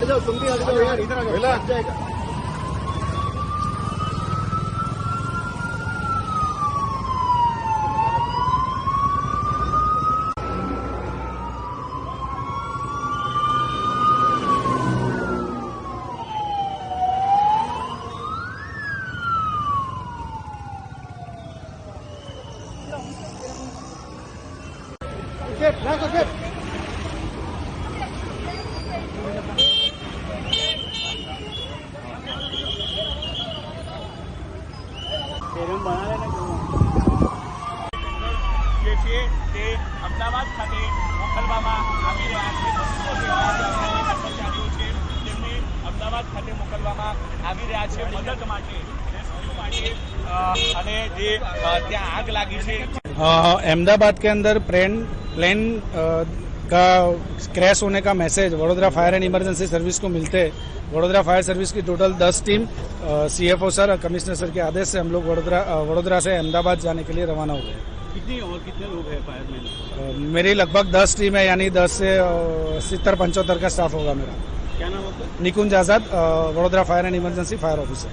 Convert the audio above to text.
तुम भी आ जाओ यार, इधर आ जाओ, लग जाएगा। જે છે તે અમદાવાદ ખાતે મોકલવામાં આવી રહ્યા છે. 200 કર્મચારીઓ છે તેમને અમદાવાદ ખાતે મોકલવામાં આવી રહ્યા છે મદદ માટે, રેસ્ક્યુ માટે. અને જે ત્યાં આગ લાગી છે अहमदाबाद के अंदर प्लेन का क्रैश होने का message Vadodara fire and emergency service को मिलते वडोदरा फायर सर्विस की टोटल 10 टीम सीएफओ सर और कमिश्नर सर के आदेश से हम लोग वडोदरा से अहमदाबाद जाने के लिए रवाना हुए हैं। कितने लोग हैं फायरमैन? मेरी लगभग 10 टीम है, यानी 10 से 70-75 का स्टाफ होगा मेरा। क्या नाम होगा? Nikunj Azad, Vadodara fire and emergency fire officer.